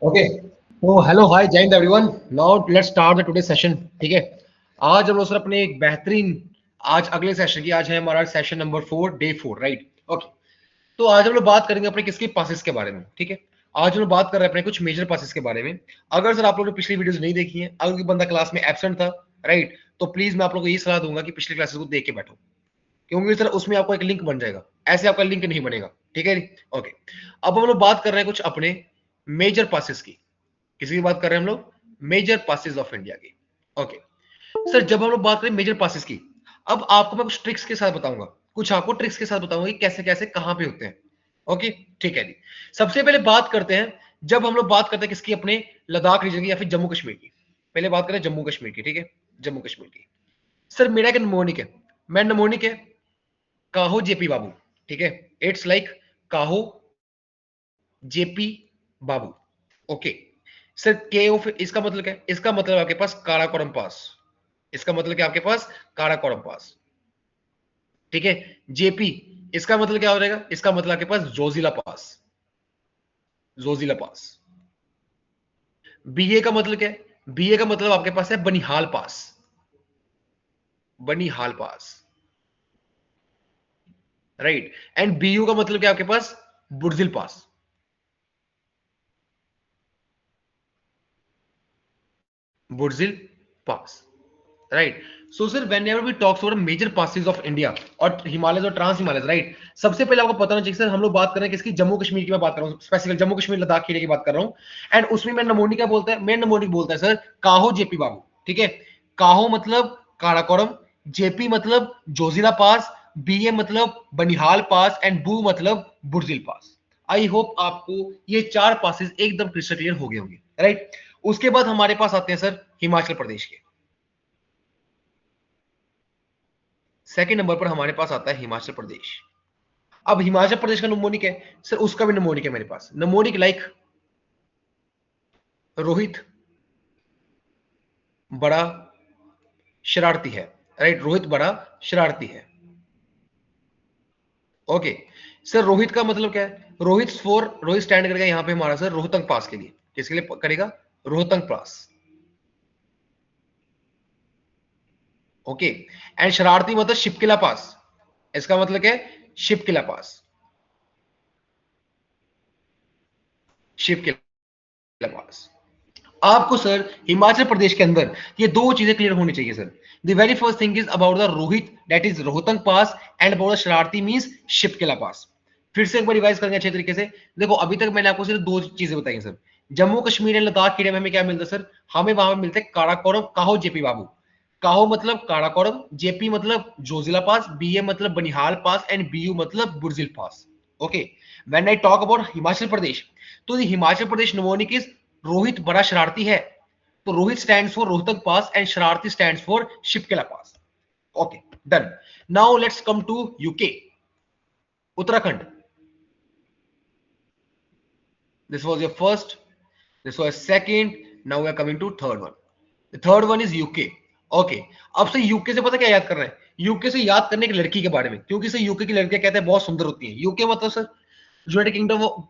Okay तो hello hi जय Hind everyone. Now let's start the today session. ठीक है, आज हम लोग सर अपने एक बेहतरीन आज अगले सेशन की आज है हमारा session number 4 day 4 right. Okay, तो आज हम लोग बात करेंगे अपने किसके पासेस के बारे में। ठीक है, आज हम लोग बात कर रहे हैं अपने कुछ मेजर पासेस के बारे में। अगर सर आप लोगों ने पिछली वीडियोस नहीं देखी है, अगर कोई बंदा क्लास में एब्सेंट था राइट, तो प्लीज मैं आप लोगों को ये सलाह दूंगा कि पिछले क्लासेस को देख के बैठो, क्योंकि सर उसमें आपको एक लिंक बन जाएगा, ऐसे आपका लिंक नहीं बनेगा। ठीक है, ओके। अब हम लोग बात कर रहे हैं कुछ अपने मेजर पासेस की। किसी की बात कर रहे हैं हम लोग? मेजर पासेस ऑफ इंडिया की। ओके सर, जब हम लोग बात करें मेजर पासेस की, अब आपको मैं कुछ ट्रिक्स के साथ बताऊंगा, कुछ आपको ट्रिक्स के साथ बताऊंगा कि कैसे कैसे कहां पे होते हैं। ओके ठीक है जी। सबसे पहले बात करते हैं, जब हम लोग बात करते हैं किसकी, अपने लद्दाख रीजन की या फिर जम्मू कश्मीर की। पहले बात करें जम्मू कश्मीर की। ठीक है, जम्मू कश्मीर की। सर मेरा एक नमोनिक है, मैं नमोनिक है काहो जेपी बाबू। ठीक है, इट्स लाइक काहो जेपी बाबू। ओके सर, के ऑफ इसका मतलब क्या है? इसका मतलब आपके पास काराकोरम पास। इसका मतलब क्या आपके पास? काराकोरम पास। ठीक है, जेपी इसका मतलब क्या हो जाएगा? इसका मतलब आपके पास जोजिला पास। जोजिला पास। बीए का मतलब क्या है? बीए का मतलब आपके पास है Banihal pass. Banihal pass right. And BU का मतलब क्या आपके पास? Burzil pass. Burzil pass right. So sir whenever we talks about major passes of India और हिमालयस और ट्रांस हिमालयस राइट, सबसे पहले आपको पता होना चाहिए सर, हम लोग बात कर रहे हैं किसकी? जम्मू कश्मीर की मैं बात कर रहा हूँ, स्पेसिफिक जम्मू कश्मीर लद्दाख एरिया की बात कर रहा हूँ। एंड उसमें मैं नमोनी क्या बोलता है? मैं नमोनी बोलता है सर काहो जेपी बाबू। ठीक है, काहो मतलब काराकोरम, जेपी मतलब जोजिला पास, बीए मतलब बनिहाल पास एंड बू मतलब बुर्जिल पास। आई होप आपको ये चार पासिस एकदम क्रिस्टल क्लियर हो गए होंगे राइट। उसके बाद हमारे पास आते हैं सर हिमाचल प्रदेश के। सेकंड नंबर पर हमारे पास आता है हिमाचल प्रदेश। अब हिमाचल प्रदेश का नमोनिक है सर, उसका भी नमोनिक है मेरे पास, नमोनिक लाइक रोहित बड़ा शरारती है राइट। रोहित बड़ा शरारती है। ओके सर, रोहित का मतलब क्या है? रोहित फॉर रोहित स्टैंड करेगा यहां पे हमारा सर रोहतंग पास के लिए। किसके लिए करेगा? रोहतंग पास। ओके एंड शरारती मतलब शिपकिला पास। इसका मतलब क्या है? शिपकिला पास। शिपकिला पास। आपको सर हिमाचल प्रदेश के अंदर ये दो चीजें क्लियर होनी चाहिए sir. The very first thing is about the Rohit, that is Rohtang pass, and about the शरारती मींस शिपकिला पास। फिर से एक बार रिवाइज करेंगे अच्छे तरीके से। देखो अभी तक मैंने आपको सिर्फ दो चीजें बताई sir. Jammu Kashmir and Ladakh area में हमें क्या मिलता है सर? हमें वहां पे मिलते हैं काराकोरम काहो जेपी बाबू। काहो मतलब काराकोरम, जेपी मतलब जोजिला पास, बीए मतलब बनिहाल पास एंड बीयू मतलब Burzil pass. Okay, when I talk about Himachal Pradesh, तो हिमाचल प्रदेश नमोनिक इज रोहित बड़ा शरारती है, तो Rohit stands for Rohtak pass and शरारती stands for Shipkila pass. Okay done. Now let's come to UK, Uttarakhand. This was your first, this was second, now we are coming to third one. The third one is UK. Okay, अब से UK से पता क्या याद कर रहे हैं? UK से याद करने की लड़की के बारे में, क्योंकि सर यूके की लड़कियां कहते हैं बहुत सुंदर होती हैं। यूके मतलब sir United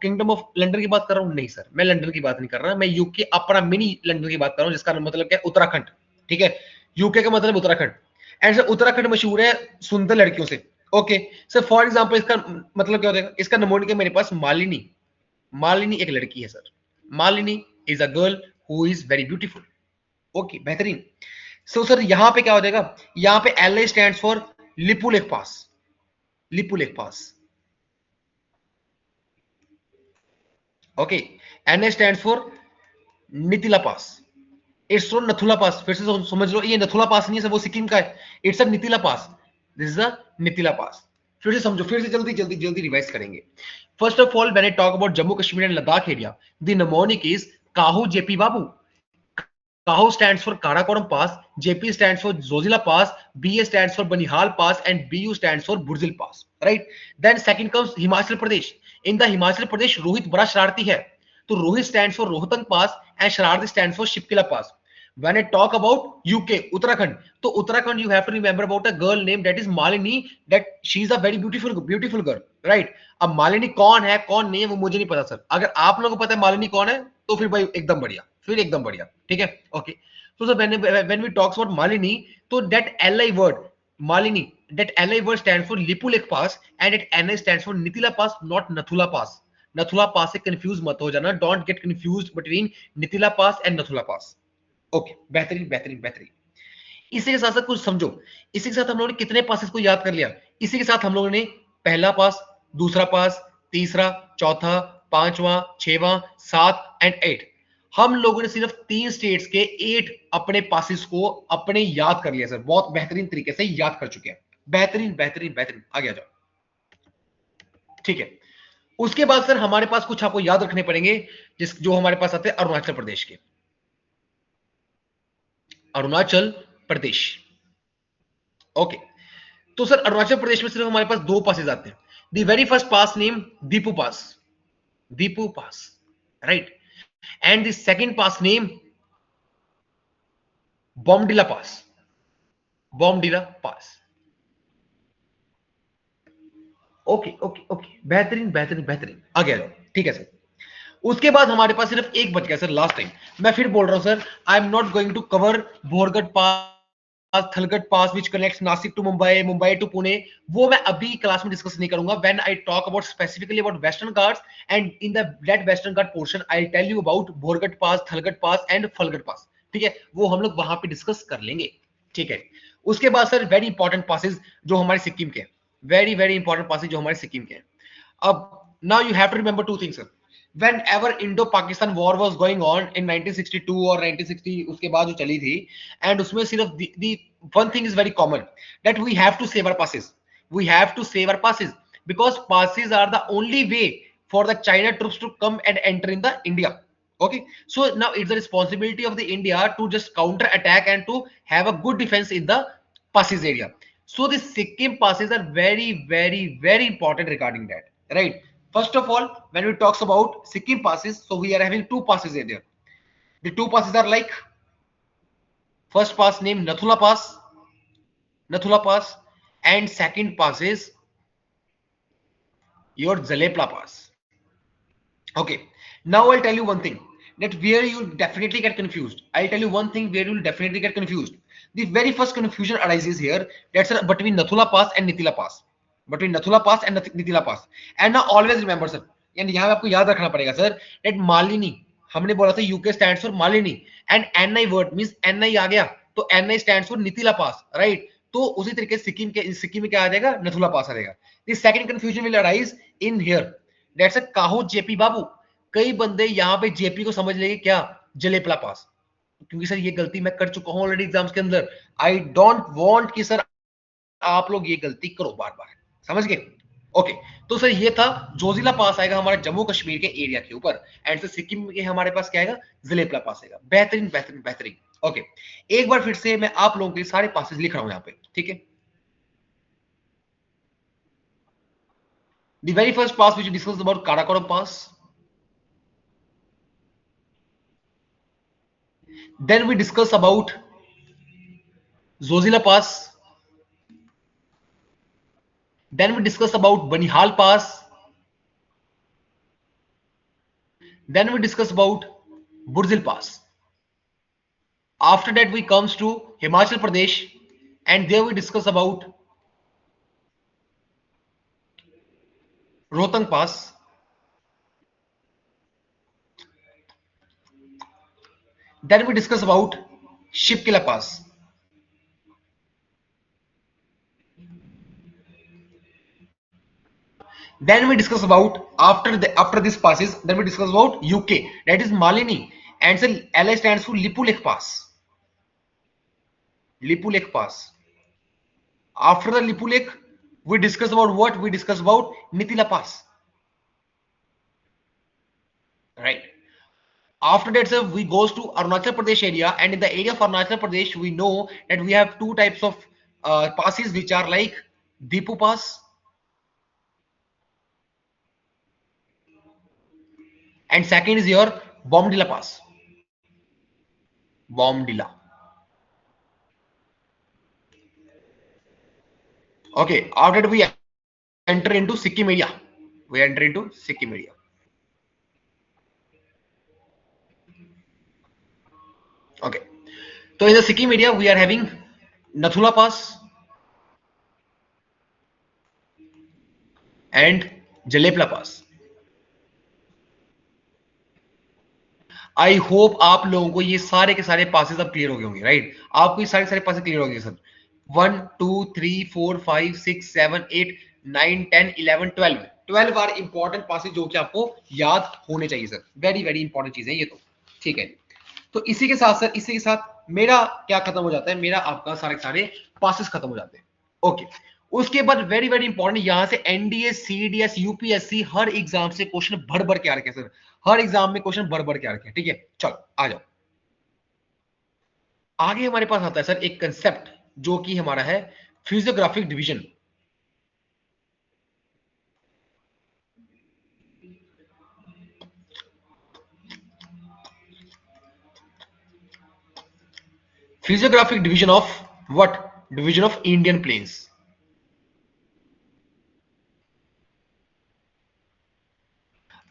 kingdom of London की बात कर रहा हूँ? नहीं सर, मैं लंदन की बात नहीं कर रहा, मैं यूके अपना मिनी लंदन की बात कर रहा हूँ, जिसका मतलब क्या है? उत्तराखंड। ठीक है, यूके का मतलब उत्तराखंड। एंड सर उत्तराखंड मशहूर है सुंदर लड़कियों से। ओके सर, फॉर एग्जाम्पल इसका मतलब क्या हो जाएगा? इसका नमूना मेरे पास मालिनी। मालिनी एक लड़की है sir. Malini is a girl who is very beautiful. Okay बेहतरीन। सो सर यहां पे क्या हो जाएगा? यहां पे L I stand for Lipulekh pass. Lipulekh pass. Okay, N A stand for Nitila pass. It's from Nathula pass. फिर से समझ लो, ये नथुला पास नहीं है, वो सिक्किम का है। It's a Nitila pass. This is a Nitila pass. फिर से समझो, फिर से जल्दी जल्दी जल्दी रिवाइज करेंगे। First of all when I talk about Jammu Kashmir and Ladakh area, the mnemonic is काहू जेपी बाबू। काहो stands for Karakoram Pass, JP stands for Zojila Pass, BA stands for Banihal Pass, and BU stands for Burzil Pass. Right? Then second comes Himachal Pradesh. In the Himachal Pradesh, Rohit बड़ा शरारती है, तो Rohit stands for Rohtang Pass and Shararti stands for Shipkila Pass. When I talk about UK, Uttarakhand, so Uttarakhand, you have to remember about a girl named that is Malini. That she's a very beautiful girl, right? अब मालिनी कौन है कौन नहीं है वो मुझे नहीं पता सर. अगर आप लोगों को पता है मालिनी कौन है तो फिर भाई एकदम बढ़िया, फिर एकदम बढ़िया, ठीक है, okay. So sir, when we talks about Malini, so that LI word Malini, that LI word stands for Lipu Lake Pass and that NI stands for Nithila Pass, not Nathula Pass. Nathula Pass से confuse मत हो जाना. Don't get confused between Nithila Pass and Nathula Pass. Okay, बेहतरीन बेहतरीन बेहतरीन. इसी के साथ साथ कुछ समझो. इसी के साथ हम लोगों ने कितने पासेस को याद कर लिया. इसी के साथ हम लोगों ने पहला पास, दूसरा पास, तीसरा, चौथा, पांचवा, छठवां, 7 एंड 8. हम लोगों ने सिर्फ 3 स्टेट्स के 8 अपने पासेस को अपने याद कर लिया सर. बहुत बेहतरीन तरीके से याद कर चुके हैं. बेहतरीन बेहतरीन बेहतरीन. आगे आ जाओ, ठीक है. उसके बाद सर हमारे पास कुछ आपको याद रखने पड़ेंगे जिस जो हमारे पास आते हैं अरुणाचल प्रदेश के. अरुणाचल प्रदेश, ओके. तो सर अरुणाचल प्रदेश में सिर्फ हमारे पास 2 पासेस आते हैं. The very first pass name Diphu pass, Diphu pass, right. And the second pass name Bomdila pass, Bomdila pass. Okay okay okay, बेहतरीन बेहतरीन बेहतरीन. आगे आ जाओ, ठीक है सर. उसके बाद हमारे पास सिर्फ एक बच गया सर, लास्ट टाइम. मैं फिर बोल रहा हूं sir, I am not going to cover Borgarh pass, Thalgarh pass which connects Nashik to Mumbai, Mumbai to Pune. वो मैं अभी क्लास में डिस्कस नहीं करूंगा. When I talk about specifically about western Ghats and in the that western Ghat portion I tell you about Borgarh pass, Thalgarh pass and Phalgarh pass, ठीक है. वो हम लोग वहां पे डिस्कस कर लेंगे, ठीक है. उसके बाद सर वेरी इंपॉर्टेंट पासेज जो हमारे सिक्किम के, वेरी वेरी इंपॉर्टेंट पासेज जो हमारे सिक्किम के. अब now you have to remember two things sir. Whenever Indo-Pakistan war was going on in 1962 और 1960 उसके बाद जो चली थी, and उसमें सिर्फ the one thing is very common that we have to save our passes. We have to save our passes because passes are the only way for the China troops to come and enter in the India. Okay, so now it's the responsibility of the India to just counter attack and to have a good defense in the passes area. So the Sikkim passes are very very very important regarding that, right? First of all, when we talks about Sikkim passes, so we are having 2 passes there. The 2 passes are like first pass named Nathula Pass, and second pass is your Zalepla Pass. Okay, now I'll tell you one thing that where you definitely get confused. I'll tell you one thing where you'll definitely get confused. The very first confusion arises here. That's between Nathula Pass and Nithila Pass. Between Nathula Pass and Nithila Pass. And now always remember sir, and यहाँ पे आपको याद रखना पड़ेगा sir, that Malini हमने बोला था UK stands for Malini and NI word means NI आ गया तो NI stands for Nithila Pass, right? तो उसी तरीके से सिक्किम में क्या आ जाएगा, नथुला पास आ जाएगा. The second confusion will arise in here. That's a काहो जेपी बाबू. कई बंदे यहाँ पे जेपी को समझ लेंगे क्या, जलेपला पास. क्योंकि सर ये गलती मैं कर चुका हूं ऑलरेडी एग्जाम्स के अंदर. आई डोंट वांट कि सर आप लोग ये गलती करो बार बार, समझ गए. ओके, तो सर ये था जोजिला पास आएगा हमारा जम्मू कश्मीर के एरिया के ऊपर एंड सर सिक्किम के हमारे पास क्या आएगा, जलेपला पास आएगा. बेहतरीन बेहतरीन बेहतरीन. ओके, एक बार फिर से मैं आप लोगों के लिए सारे पासेस लिख रहा हूं यहाँ पे, ठीक है. The very first pass which we discussed about Karakoram Pass. Then we discuss about Zojila Pass. Then we discuss about Banihal Pass. Then we discuss about Burzil Pass. After that we comes to Himachal Pradesh and there we discuss about Rohtang Pass. Then we discuss about Shipkila Pass. Then we discuss about after this passes, then we discuss about UK, that is Malini, and so LI stands for Lipu Lake Pass. Lipu Lake Pass. After the Lipu Lake, we discuss about what? We discuss about Nithila Pass. Right. After that, sir, we goes to Arunachal Pradesh area, and in the area of Arunachal Pradesh, we know that we have 2 types of passes which are like Dipu Pass and second is your Bomdila Pass. बॉम्डिला. Okay, after that we enter into Sikkim area. We enter into Sikkim area. Okay, so in the Sikkim area we are having Nathula Pass and Jalepla Pass. I hope आप लोगों को ये सारे के सारे passes अब clear हो गए होंगे, राइट? आपको ये सारे पासेस क्लियर हो गए सर. 1 2 3 4 5 6 7 8 9 10 11 12 आर इंपॉर्टेंट पासेस जो कि आपको याद होने चाहिए सर. वेरी वेरी इंपॉर्टेंट चीज है ये तो. ठीक है, तो इसी के साथ सर, इसी के साथ मेरा क्या खत्म हो जाता है, मेरा आपका सारे सारे पासेस खत्म हो जाते हैं. ओके, उसके बाद वेरी वेरी इंपॉर्टेंट, यहां से एनडीए, सीडीएस, यूपीएससी हर एग्जाम से क्वेश्चन भर भर के आ रखे हैं सर. हर एग्जाम में क्वेश्चन भर भर के आ रखे हैं. ठीक है, चलो आ जाओ. आगे हमारे पास आता है सर एक कंसेप्ट जो कि हमारा है physiographic division. Physiographic division of what? Division of Indian plains.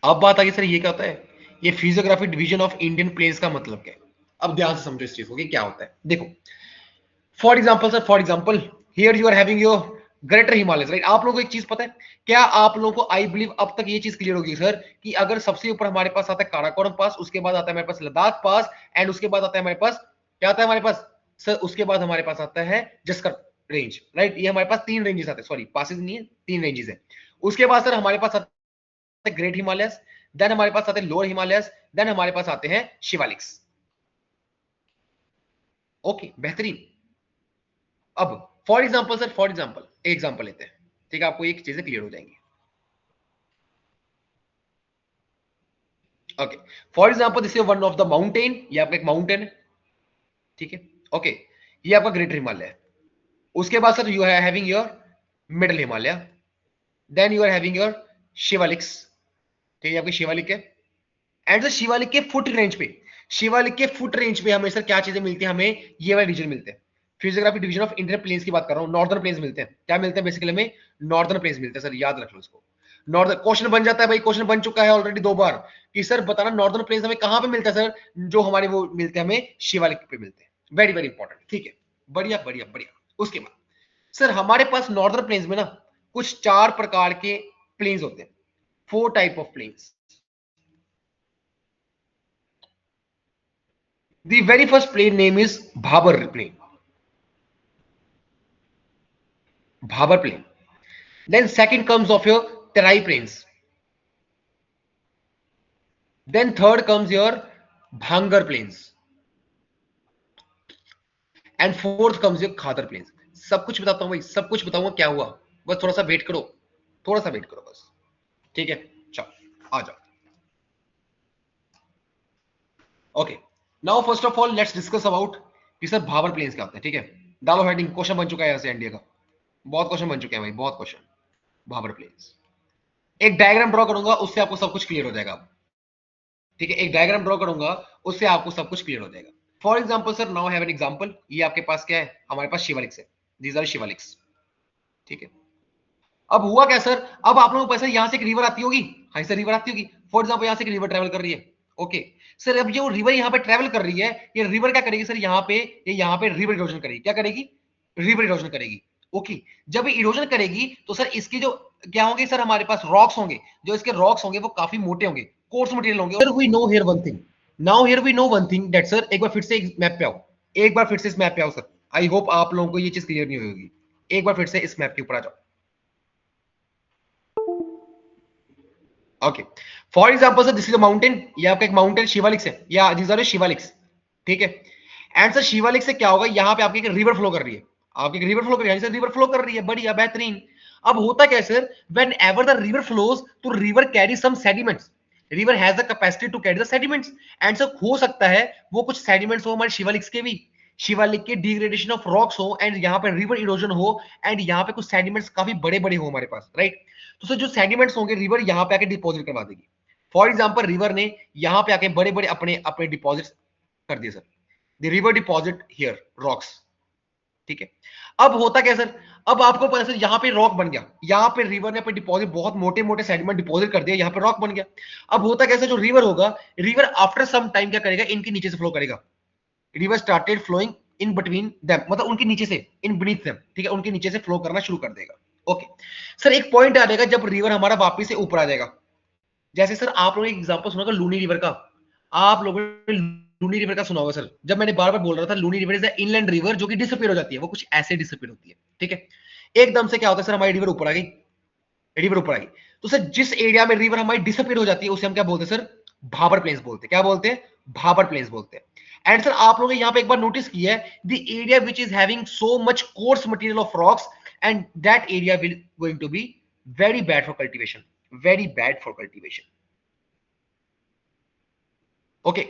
अब बात आ गई सर, ये क्या होता है? ये physiographic division of Indian plains का मतलब क्या है? अब ध्यान से समझो इस चीज को कि क्या होता है. देखो, for example sir, for example here you are having your greater Himalaya, right? आप लोगों को एक चीज पता है क्या? आप लोगों को आई बिलीव अब तक ये चीज क्लियर होगी सर कि अगर सबसे ऊपर हमारे पास आता है काराकोरम पास, उसके बाद आता है हमारे पास लद्दाख पास, एंड उसके बाद आता है हमारे पास क्या आता है हमारे पास सर? उसके बाद हमारे पास आता है जस्कर रेंज, राइट? ये हमारे पास 3 रेंजेस आते हैं, सॉरी पासेस नहीं है, 3 रेंजेस है. उसके बाद सर हमारे पास आता है ग्रेट हिमालयस, देन हमारे पास आते हैं लोअर हिमालयस, देन हमारे पास आते हैं शिवालिक्स. ओके, बेहतरीन. अब for example sir, for example एक एग्जाम्पल लेते हैं. ठीक है, आपको एक चीजें क्लियर हो जाएंगी. Okay, for example this is one of the mountain. ये आपका एक माउंटेन है. ठीक है, ओके, ये आपका ग्रेटर हिमालय है. उसके बाद sir you are having your middle Himalaya, then you are having your Shivaliks. ठीक है, आपकी शिवालिक है. एंड सर शिवालिक के फुट रेंज पे, शिवालिक के फुट रेंज पे हमें सर क्या चीजें मिलती है? हमें ये वाले रीजन मिलते हैं. Physiographic division of Indian plains की बात कर रहा हूं. नॉर्दर्न प्लेन्स मिलते हैं. क्या मिलते हैं बेसिकली? हमें नॉर्दर्न प्लेन्स मिलते हैं सर, याद रख लो इसको. नॉर्दर्न क्वेश्चन बन जाता है भाई, क्वेश्चन बन चुका है ऑलरेडी 2 बार कि सर बताना नॉर्दर्न प्लेन्स हमें कहां पे मिलता है सर? जो हमारे वो मिलते हैं हमें शिवालिक पे मिलते हैं. Very very important. ठीक है, बढ़िया बढ़िया बढ़िया. उसके बाद सर हमारे पास नॉर्दर्न प्लेन्स में ना कुछ 4 प्रकार के प्लेन्स होते हैं. 4 type of plains. The very first plain name is Bhabar plain. Bhabar plain. Then second comes of your Terai plains. Then third comes your Bhangar plains. And fourth comes your Khadar plains. सब कुछ बताता हूं भाई, सब कुछ बताऊंगा क्या हुआ. बस थोड़ा सा वेट करो, थोड़ा सा वेट करो बस. ठीक है, चलो आ जाओ. Okay, now first of all let's discuss about कि सर भाबर प्लेन्स क्या होते हैं. ठीक है, डालो हेडिंग. क्वेश्चन बन चुका है यहाँ से इंडिया का, बहुत क्वेश्चन बन चुके हैं भाई, बहुत क्वेश्चन. भाबर प्लेन्स, एक डायग्राम ड्रॉ करूंगा उससे आपको सब कुछ क्लियर हो जाएगा. ठीक है, एक डायग्राम ड्रॉ करूंगा उससे आपको सब कुछ क्लियर हो जाएगा. For example sir, now have an example. ये आपके पास क्या है? हमारे पास शिवालिक्स है. These are Shivaliks. ठीक है, अब हुआ क्या सर? अब आप लोगों को पैसा यहां से एक रिवर आती होगी. हाँ सर, रिवर आती होगी. फॉर एग्जाम्पल यहां से एक रिवर ट्रेवल कर रही है. ओके सर, अब जो रिवर यहाँ पे ट्रेवल कर रही है, ये रिवर क्या करेगी सर? यहाँ पे ये यहाँ पे रिवर इरोजन करेगी. क्या करेगी? रिवर इरोजन करेगी. ओके, जब इरोजन करेगी तो सर इसकी जो क्या होंगे सर? हमारे पास रॉक्स होंगे. जो इसके रॉक्स होंगे वो काफी मोटे होंगे, कोर्स मटेरियल होंगे. Sir we know here one thing, now here we know one thing that sir, एक बार फिर से इस मैप पे आओ. एक बार फिर से इस मैप पे आओ सर. आई होप आप लोगों को ये चीज क्लियर नहीं होगी. एक बार फिर से इस मैप के ऊपर आ जाओ. Okay, for example sir this is a mountain. ये आपका एक माउंटेन शिवालिक्स है, या दिस आर शिवालिक्स. ठीक है, एंड सर शिवालिक्स से क्या होगा? यहाँ पे आपकी एक रिवर फ्लो कर रही है. आपकी एक रिवर फ्लो कर रही है, रिवर फ्लो कर रही है. बढ़िया, बेहतरीन. अब होता क्या है sir? Whenever the river flows, तो river carry some sediments. River has the capacity to carry the sediments. And sir हो सकता है वो कुछ सेडिमेंट्स हो हमारे शिवालिक्स के भी, शिवालिक के डिग्रेडेशन ऑफ रॉक्स हो, एंड यहाँ पे रिवर इरोजन हो, एंड यहाँ पे कुछ सेडिमेंट्स काफी बड़े बड़े हो हमारे पास, राइट? तो सर जो सेडिमेंट्स होंगे रिवर यहाँ पे आके डिपॉजिट करवा देगी. फॉर एग्जाम्पल रिवर ने यहाँ पे आके बड़े बड़े अपने अपने डिपॉजिट कर दिए sir. The river deposit here rocks, ठीक है। अब होता क्या सर, अब आपको पता सर यहाँ पे रॉक बन गया, यहाँ पे रिवर ने अपने डिपॉजिट बहुत मोटे मोटे सेडिमेंट डिपॉजिट कर दिया, यहाँ पे रॉक बन गया। अब होता कैसे, जो रिवर होगा, रिवर आफ्टर सम टाइम क्या करेगा, इनके नीचे से फ्लो करेगा। River started flowing in between them, मतलब उनके नीचे से, इन बीनीथ देम, ठीक है, उनके नीचे से फ्लो करना शुरू कर देगा। ओके सर, एक पॉइंट आ जाएगा जब रिवर हमारा वापस से ऊपर आ जाएगा। जैसे सर आप लोगों ने एग्जांपल सुना होगा लूनी रिवर का, आप लोगों ने लूनी रिवर का सुना होगा सर, जब मैंने बार बार बोल रहा था Luni river is inland river जो कि डिसअपीयर हो जाती है, वो कुछ ऐसे डिसअपीयर होती है, ठीक है। एकदम से क्या होता है सर, हमारी रिवर ऊपर आ गई, रिवर ऊपर आ गई, तो सर जिस एरिया में रिवर हमारी डिसअपीयर हो जाती है उसे हम क्या बोलते हैं सर, भाबर प्लेन्स बोलते हैं। क्या बोलते हैं, भाबर प्लेन्स बोलते हैं। एंड सर आप लोगों ने यहाँ पे एक बार नोटिस किया है, the area which is having so much coarse material of rocks and that area will going to be very bad for cultivation, very bad for cultivation. okay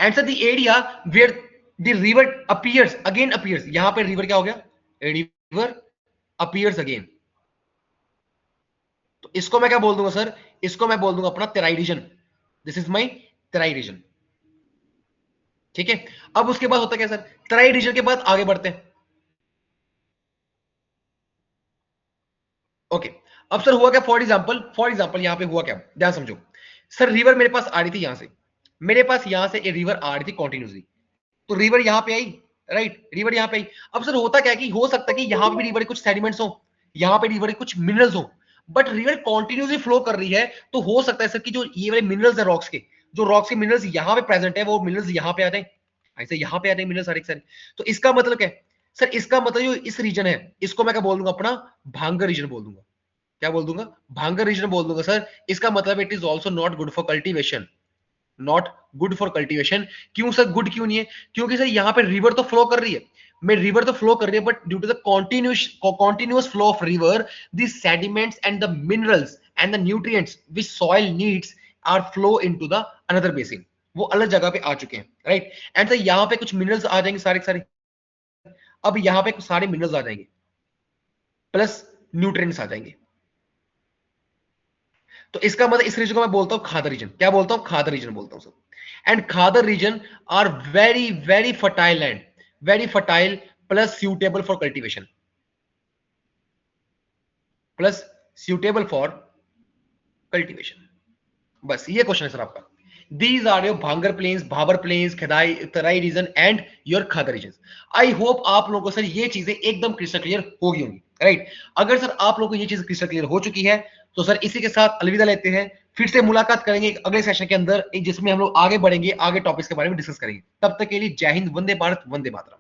and sir the area where the river appears again appears, यहां पे river क्या हो गया, river appears again, तो इसको मैं क्या बोल दूंगा सर, इसको मैं बोल दूंगा अपना Terai region, this is my Terai region, ठीक है। अब उसके बाद होता क्या सर, तेराई रीजन के बाद आगे बढ़ते हैं। ओके अब सर हुआ क्या, फॉर एग्जांपल यहां पे हुआ क्या, ध्यान समझो। सर रिवर मेरे पास आ रही थी यहां से, मेरे पास यहां से एक रिवर आ रही थी कॉन्टिन्यूसली, तो रिवर यहां पे आई, राइट, रिवर यहां पे आई। अब सर होता क्या है कि हो सकता है कि यहां पे भी रिवर कुछ सेडिमेंट्स हो, यहां पे रिवर कुछ मिनरल्स हो, बट रिवर कॉन्टिन्यूसली फ्लो कर रही है, तो हो सकता है सर कि जो ये वाले मिनरल्स है रॉक्स के, जो रॉक्स के मिनरल्स यहां पे प्रेजेंट है वो मिनरल्स यहां पे आ जाए, ऐसे यहां पे आ जाए मिनरल्स सारे सारे। तो इसका मतलब क्या है सर, इसका मतलब जो इस रीजन है इसको मैं क्या बोल दूंगा, अपना भांगर रीजन बोल दूंगा। क्या बोल दूंगा, भांगर रीजन बोल दूंगा सर। इसका मतलब it is also not good for cultivation, not good for cultivation. क्यों सर गुड क्यों नहीं है, क्योंकि सर यहाँ पे रिवर तो फ्लो कर रही है, मैं रिवर तो फ्लो कर रही है, but due to the continuous flow of river, the sediments and the minerals and the nutrients which soil needs are flow into the another basin, वो अलग जगह पे आ चुके हैं, राइट। एंड सर यहाँ पे कुछ मिनरल्स आ जाएंगे सारे सारे, अब यहाँ पे कुछ सारे मिनरल्स आ जाएंगे प्लस न्यूट्रिएंट्स आ जाएंगे, तो इसका मतलब इस रीजन को मैं बोलता हूं खादर रीजन। क्या बोलता हूं, खादर रीजन बोलता हूं sir. And khadar region are very very fertile land, very fertile plus suitable for cultivation, plus suitable for cultivation. बस ये क्वेश्चन है सर आपका। These are your Bhangar plains, Bhabar plains, खदाई Terai region and your Khadar region. I hope आप लोगों को sir ये चीजें एकदम क्रिस्टल क्लियर होगी होंगी, राइट। अगर सर आप लोगों को ये चीज क्रिस्टल क्लियर हो चुकी है तो सर इसी के साथ अलविदा लेते हैं, फिर से मुलाकात करेंगे अगले सेशन के अंदर जिसमें हम लोग आगे बढ़ेंगे, आगे टॉपिक्स के बारे में डिस्कस करेंगे। तब तक के लिए जय हिंद, वंदे भारत, वंदे मातरम।